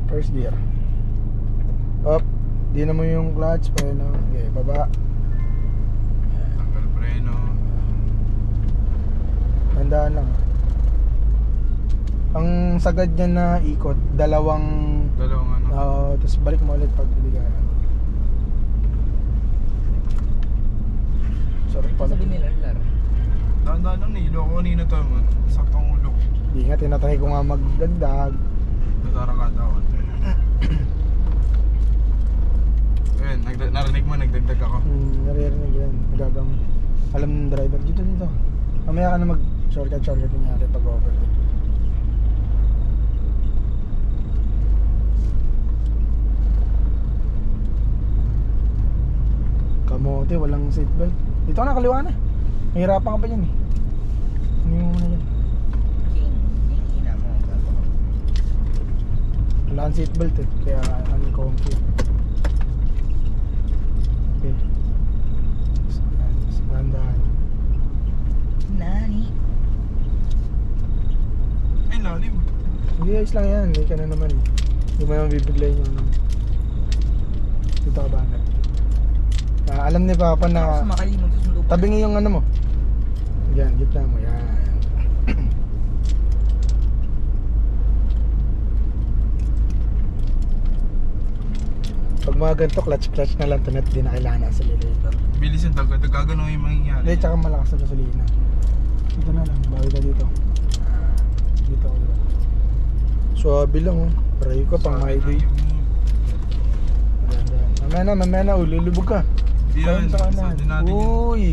First gear. Up. Di na mo yung clutch. Preno. Okay, baba. Tanggal preno. Tandaan lang. Ang sagad niya na ikot, dalawang ano. tapos balik mo ulit pag biligan. Sorry pala. Sabi nila, Lar. Dahan-dahan lang nilo ko kanina to man. Saktong ulo. Di nga, tinatry ko nga magdagdag. Natarang katawan. Ayun, narinig mo, nagdagdag ako. Naririnig yan, nagagamit. Alam ng driver, dito. Mamaya ka na mag-shortcut nangyari pag overtake. Kamote, walang seatbelt. Dito ka na, kaliwa na. Mahirapan ka pa yan eh. Hindi mo muna yan. Ina mo. Wala kang seatbelt eh, kaya uncomfy. Okay. Dahan-dahan. Nani? Ay, lalim. Hindi, ayos lang yan. Hindi ka na naman eh. Hindi mo naman bibiglayin yung ano. Dito ka ba? Alam ni Papa na Sumakay, magsusundo pa. tabingi yung ano mo. Yan, gitna mo. Yan. Pag mga ganito, clutch na lang ito na di na kailangan na accelerator. Bilis yung tagad. Gagano yung mangyayari. Hindi, tsaka malakas na gasolina. Dito na lang, bawi ka dito. Dito ako diba? Suwabe lang oh. Pray ko pang highway. Mamaya na, lulubog ka. Yan, Sa kanan. din natin yun. Uy!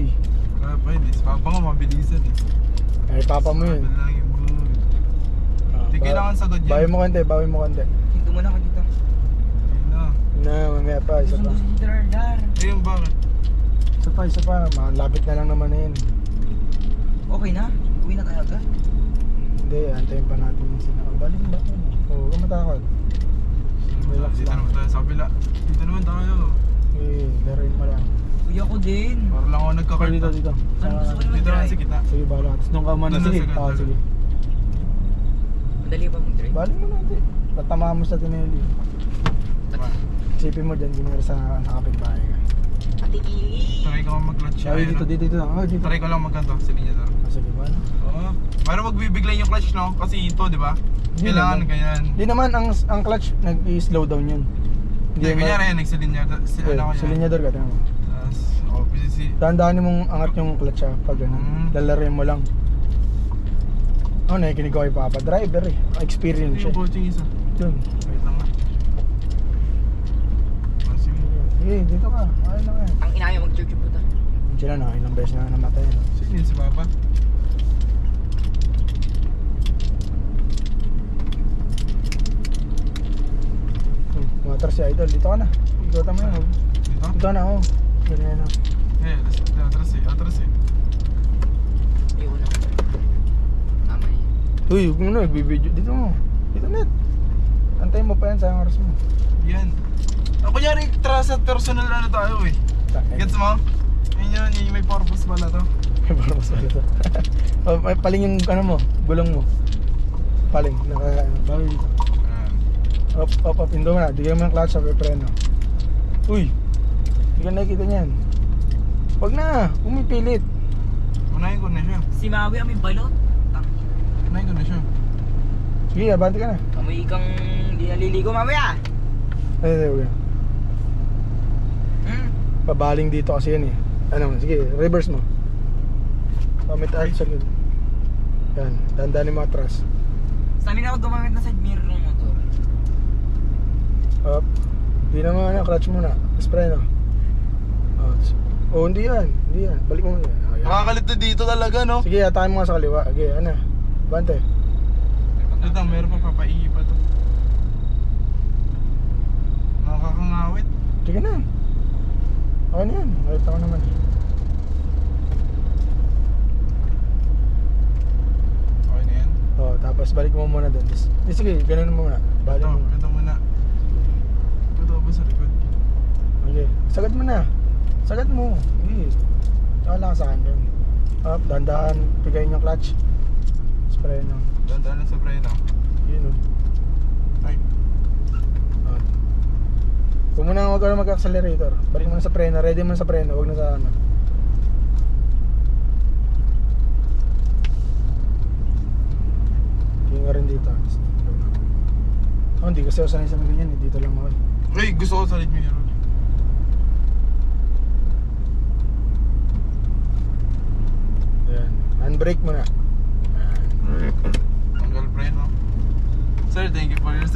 Kaya pa yun, papa nga mabilisan eh. Ay, Papa mo yun. Sabi lang yung boy. Hindi kailangan sagad yan. Bawi mo konti. Hinto mo na ako dito. Ayun na. Na, mamaya pa, isa pa. Susundo si Lar. Ayun, bakit? Isa pa. Malapit na lang naman na yun. Okay na? Uwi na tayo agad? Hindi, antayin pa natin yung sinaka. Balik ba yun? Huwag ka matakot. Relax Dito lang. naman tayo sa kabila. Dito naman tayo. Eh, laruin mo lang. Uy, ako din. Para lang ako nagkakarta. Dito. Ano gusto mo Dito lang mag-drive? sa kita. Sige, bahala. Tapos doon ka muna. Doon Sige, sa sagad. sige. Madali ba mag-drive? Balik mo natin. Tatamaan mo sa tineli. Isipin mo dyan, ginero sa kapitbahay ka. Ate Ili. Try ko lang mag-clutch. Ay, dito. Dito. Try ko lang magkanto. Sa linya to. Sige, ba? Oo. Pero magbibiglayin yung clutch, no? Kasi ito, di ba? Hindi Kailangan naman. ganyan. Hindi naman, ang clutch, nag-slow down yun. Hindi, kunyari yan, nagsilinya. Ano ko Sa yan? linyador ka, tingnan mo. Tapos, PCC. Dahan-dahanin mong angat yung clutch ha, pag gano'n. Lalarin mo lang. Oh, nakikinig ko kay Papa. Driver eh. Experience siya. Yung coaching isa. Yun. Wait lang nga. Sige. Sige, dito ka. Ayun lang yan. Ang inaya mag-church yung puta. Diyan na, ilang beses na namatay. No? Sino yun si Papa? Motor si Idol. Dito ka na. Dito mo yan. Dito? Dito ka na, oh. Ganyan na. Atras eh. Ayoko na. Tama yun. Uy, huwag mo na. Nagbibideo. Dito mo. Dito net. Antayin mo pa yan. Sayang oras mo. Yan. Kunyari, trust at personal na tayo eh. Gets mo? Yun, yung may purpose pala to. Parang masala to. Oh, paling yung ano mo. Gulong mo. Paling. Bawi dito. Up. Indo mo na. Digyan mo ng clutch sa preno. Uy. Hindi ka nakikita niyan. Wag na. Pumipilit. Unahin ko na siya. Si Maui ang may balot. Unahin ko na siya. Sige, abante ka na. Amoy kang di naliligo mamaya. Ay, uwi. Pabaling dito kasi yan eh. Ano, sige, reverse mo. Pamit ay sa lid. Yan, dandanin mo atras. Saan na ako gumamit na side mirror ng motor? Up. Hindi na mga clutch muna. Tapos preno. Oh, hindi yan. Balik mo muna. Oh, yan. Makakalit na dito talaga, no? Sige, atakin mo nga sa kaliwa. Sige, ano. Bante. Ito, meron pa papaihi pa to. Nakakangawit. Sige na. Okay na yan. Nakita ko naman. Okay na yan. Oh, tapos balik mo muna doon. Sige, ganun mo muna. Balik mo. Ito muna. Ito ba sa likod? Okay. Sagad mo na. Sagad mo. Sige. Tsaka lang sa akin doon. Up, dandahan. Pigayin yung clutch. Spray no. Dandaan lang sa preno. Yun o. Ay. Huwag ka na mag-accelerator. Balik mo na sa preno. Ready mo na sa preno. Huwag na sa ano. Tingin ka rin dito. Oh, hindi kasi ako sanay sa mga ganyan. Dito lang ako. Uy, gusto ko sa lead mirror. Ayan. Handbrake mo na. Tanggal preno. Sir, thank you for your